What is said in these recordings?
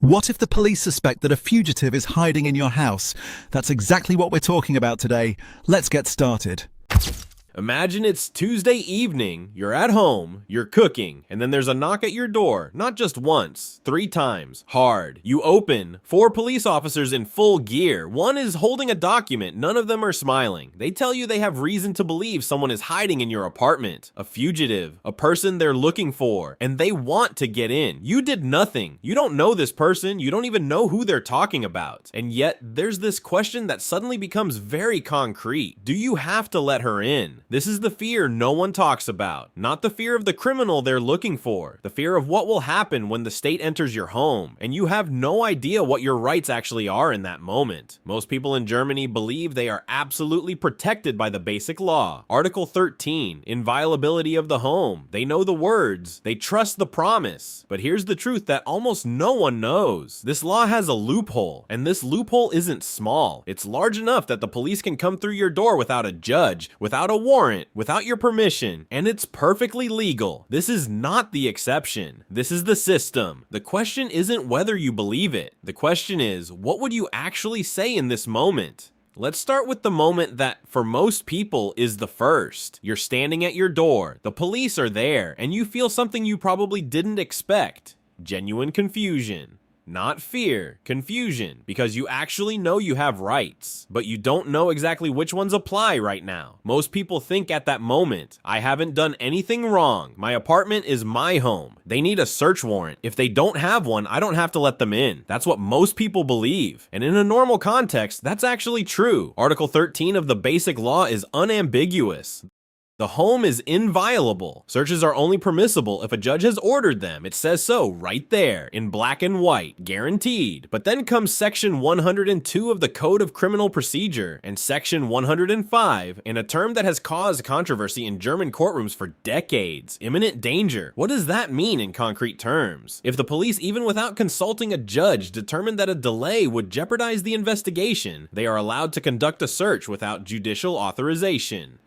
What if the police suspect that a fugitive is hiding in your house? That's exactly what we're talking about today. Let's get started. Imagine it's Tuesday evening, you're at home, you're cooking, and then there's a knock at your door, not just once, 3 times, hard. You open, 4 police officers in full gear. One is holding a document, none of them are smiling. They tell you they have reason to believe someone is hiding in your apartment, a fugitive, a person they're looking for, and they want to get in. You did nothing. You don't know this person, you don't even know who they're talking about. And yet, there's this question that suddenly becomes very concrete. Do you have to let her in? This is the fear no one talks about. Not the fear of the criminal they're looking for. The fear of what will happen when the state enters your home, and you have no idea what your rights actually are in that moment. Most people in Germany believe they are absolutely protected by the basic law. Article 13, inviolability of the home. They know the words. They trust the promise. But here's the truth that almost no one knows. This law has a loophole, and this loophole isn't small. It's large enough that the police can come through your door without a judge, without a warrant, without your permission, and it's perfectly legal. This is not the exception. This is the system. The question isn't whether you believe it. The question is, what would you actually say in this moment? Let's start with the moment that, for most people, is the first. You're standing at your door, the police are there, and you feel something you probably didn't expect. Genuine confusion. Not fear, confusion, because you actually know you have rights, but you don't know exactly which ones apply right now. Most people think at that moment, I haven't done anything wrong. My apartment is my home. They need a search warrant. If they don't have one, I don't have to let them in. That's what most people believe. And in a normal context, that's actually true. Article 13 of the Basic Law is unambiguous. The home is inviolable. Searches are only permissible if a judge has ordered them. It says so right there, in black and white, guaranteed. But then comes Section 102 of the Code of Criminal Procedure and Section 105, and a term that has caused controversy in German courtrooms for decades, imminent danger. What does that mean in concrete terms? If the police, even without consulting a judge, determined that a delay would jeopardize the investigation, they are allowed to conduct a search without judicial authorization.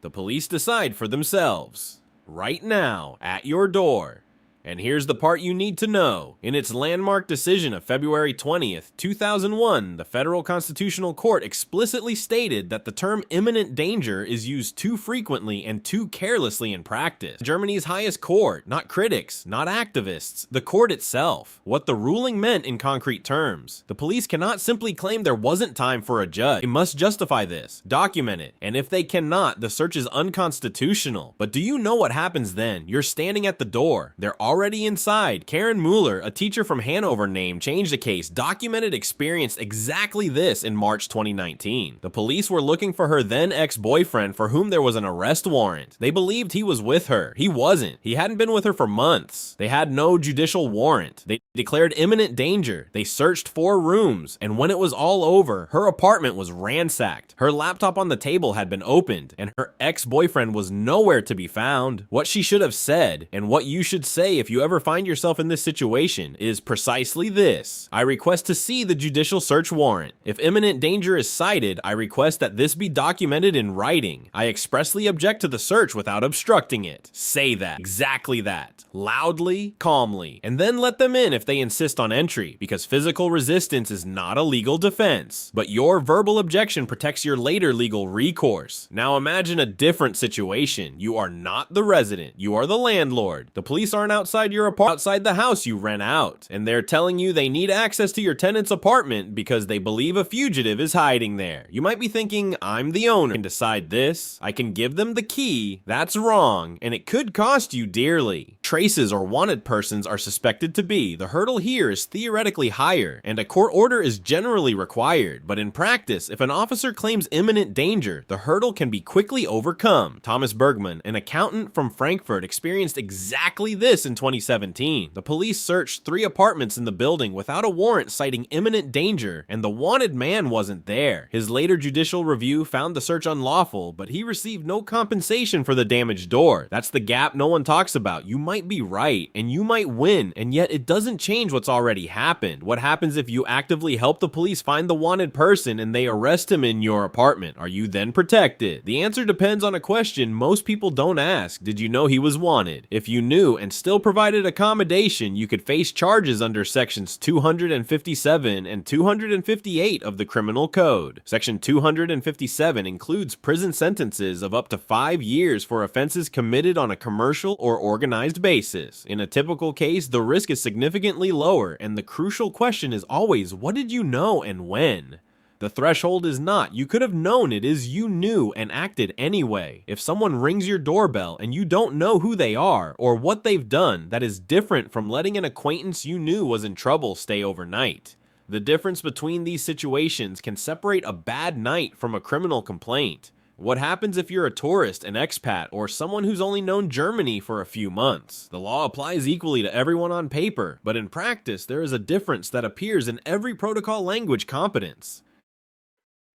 The police decide for themselves, right now, at your door. And here's the part you need to know. In its landmark decision of February 20th, 2001, the Federal Constitutional Court explicitly stated that the term imminent danger is used too frequently and too carelessly in practice. Germany's highest court, not critics, not activists, the court itself. What the ruling meant in concrete terms. The police cannot simply claim there wasn't time for a judge. They must justify this, document it, and if they cannot, the search is unconstitutional. But do you know what happens then? You're standing at the door. They're already inside. Karen Mueller, a teacher from Hanover named, changed the case, documented experienced exactly this in March 2019. The police were looking for her then ex-boyfriend for whom there was an arrest warrant. They believed he was with her. He wasn't. He hadn't been with her for months. They had no judicial warrant. They declared imminent danger. They searched 4 rooms, and when it was all over, her apartment was ransacked. Her laptop on the table had been opened, and her ex-boyfriend was nowhere to be found. What she should have said, and what you should say if you ever find yourself in this situation, is precisely this. I request to see the judicial search warrant. If imminent danger is cited, I request that this be documented in writing. I expressly object to the search without obstructing it. Say that. Exactly that. Loudly, calmly, and then let them in if they insist on entry, because physical resistance is not a legal defense, but your verbal objection protects your later legal recourse. Now imagine a different situation. You are not the resident. You are the landlord. The police aren't outside your apartment, outside the house you rent out, and they're telling you they need access to your tenant's apartment because they believe a fugitive is hiding there. You might be thinking, I'm the owner, I can decide this, I can give them the key. That's wrong, and it could cost you dearly. Traces or wanted persons are suspected to be. The hurdle here is theoretically higher, and a court order is generally required, but in practice, if an officer claims imminent danger, the hurdle can be quickly overcome. Thomas Bergman, an accountant from Frankfurt, experienced exactly this in 2017. The police searched 3 apartments in the building without a warrant citing imminent danger, and the wanted man wasn't there. His later judicial review found the search unlawful, but he received no compensation for the damaged door. That's the gap no one talks about. You might might be right and you might win, and yet it doesn't change what's already happened. What happens if you actively help the police find the wanted person and they arrest him in your apartment? Are you then protected? The answer depends on a question most people don't ask. Did you know he was wanted? If you knew and still provided accommodation, you could face charges under sections 257 and 258 of the Criminal Code. Section 257 includes prison sentences of up to 5 years for offenses committed on a commercial or organized basis. In a typical case, the risk is significantly lower, and the crucial question is always, what did you know and when? The threshold is not, you could have known, it is you knew and acted anyway. If someone rings your doorbell and you don't know who they are or what they've done, that is different from letting an acquaintance you knew was in trouble stay overnight. The difference between these situations can separate a bad night from a criminal complaint. What happens if you're a tourist, an expat, or someone who's only known Germany for a few months? The law applies equally to everyone on paper, but in practice there is a difference that appears in every protocol language competence.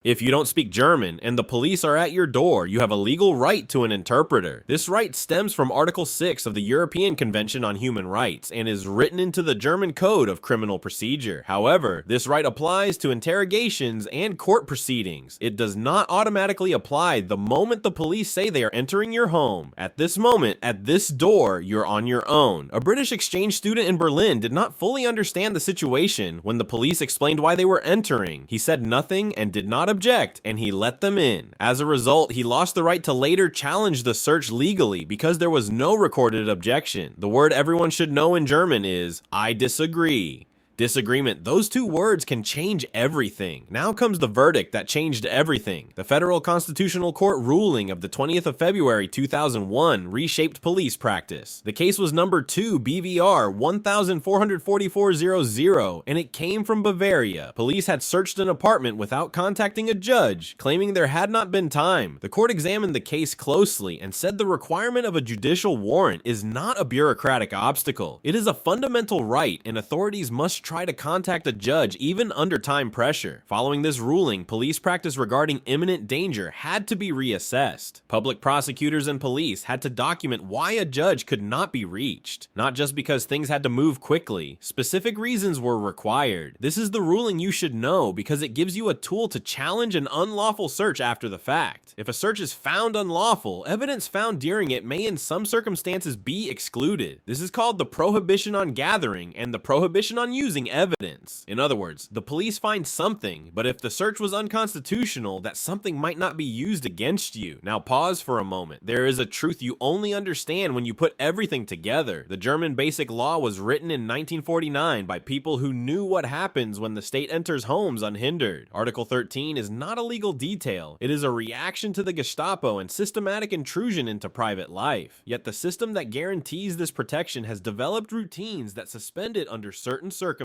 If you don't speak German and the police are at your door, you have a legal right to an interpreter. This right stems from Article 6 of the European Convention on Human Rights and is written into the German Code of Criminal Procedure. However, this right applies to interrogations and court proceedings. It does not automatically apply the moment the police say they are entering your home. At this moment, at this door, you're on your own. A British exchange student in Berlin did not fully understand the situation when the police explained why they were entering. He said nothing and did not object, and he let them in. As a result, he lost the right to later challenge the search legally because there was no recorded objection. The word everyone should know in German is, I disagree. Disagreement. Those two words can change everything. Now comes the verdict that changed everything. The Federal Constitutional Court ruling of the 20th of February 2001 reshaped police practice. The case was number 2 BVR 1444400, and it came from Bavaria. Police had searched an apartment without contacting a judge, claiming there had not been time. The court examined the case closely and said the requirement of a judicial warrant is not a bureaucratic obstacle. It is a fundamental right, and authorities must try to contact a judge even under time pressure. Following this ruling, police practice regarding imminent danger had to be reassessed. Public prosecutors and police had to document why a judge could not be reached. Not just because things had to move quickly. Specific reasons were required. This is the ruling you should know because it gives you a tool to challenge an unlawful search after the fact. If a search is found unlawful, evidence found during it may in some circumstances be excluded. This is called the prohibition on gathering and the prohibition on using evidence. In other words, the police find something, but if the search was unconstitutional, that something might not be used against you. Now pause for a moment. There is a truth you only understand when you put everything together. The German Basic Law was written in 1949 by people who knew what happens when the state enters homes unhindered. Article 13 is not a legal detail. It is a reaction to the Gestapo and systematic intrusion into private life. Yet the system that guarantees this protection has developed routines that suspend it under certain circumstances,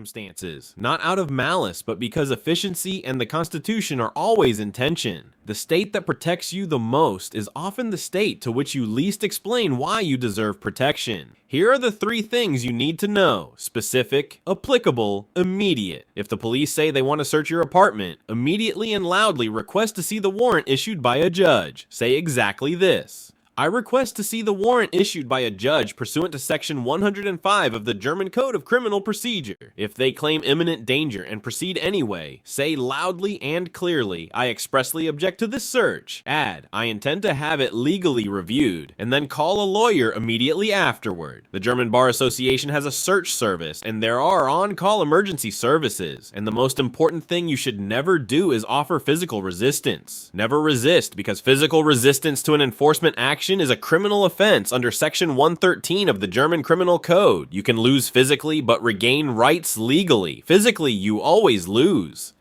not out of malice, but because efficiency and the Constitution are always in tension. The state that protects you the most is often the state to which you least explain why you deserve protection. Here are the 3 things you need to know: specific, applicable, immediate. If the police say they want to search your apartment, immediately and loudly request to see the warrant issued by a judge. Say exactly this: I request to see the warrant issued by a judge pursuant to Section 105 of the German Code of Criminal Procedure. If they claim imminent danger and proceed anyway, say loudly and clearly, I expressly object to this search. Add, I intend to have it legally reviewed, and then call a lawyer immediately afterward. The German Bar Association has a search service, and there are on-call emergency services. And the most important thing you should never do is offer physical resistance. Never resist, because physical resistance to an enforcement action is a criminal offense under Section 113 of the German Criminal Code. You can lose physically, but regain rights legally. Physically, you always lose.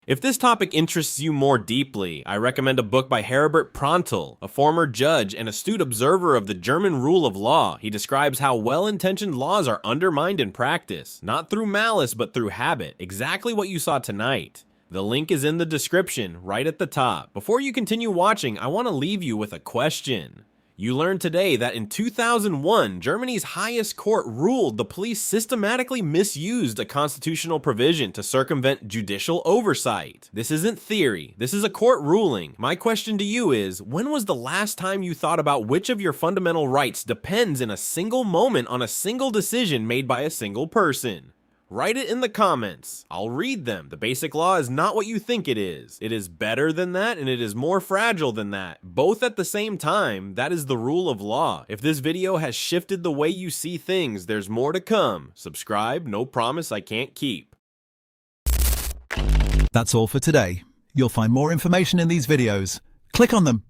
If this topic interests you more deeply, I recommend a book by Herbert Prantl, a former judge and astute observer of the German rule of law. He describes how well-intentioned laws are undermined in practice, not through malice, but through habit. Exactly what you saw tonight. The link is in the description, right at the top. Before you continue watching, I want to leave you with a question. You learned today that in 2001, Germany's highest court ruled the police systematically misused a constitutional provision to circumvent judicial oversight. This isn't theory, this is a court ruling. My question to you is, when was the last time you thought about which of your fundamental rights depends in a single moment on a single decision made by a single person? Write it in the comments. I'll read them. The basic law is not what you think it is. It is better than that, and it is more fragile than that. Both at the same time. That is the rule of law. If this video has shifted the way you see things, there's more to come. Subscribe, no promise I can't keep. That's all for today. You'll find more information in these videos. Click on them.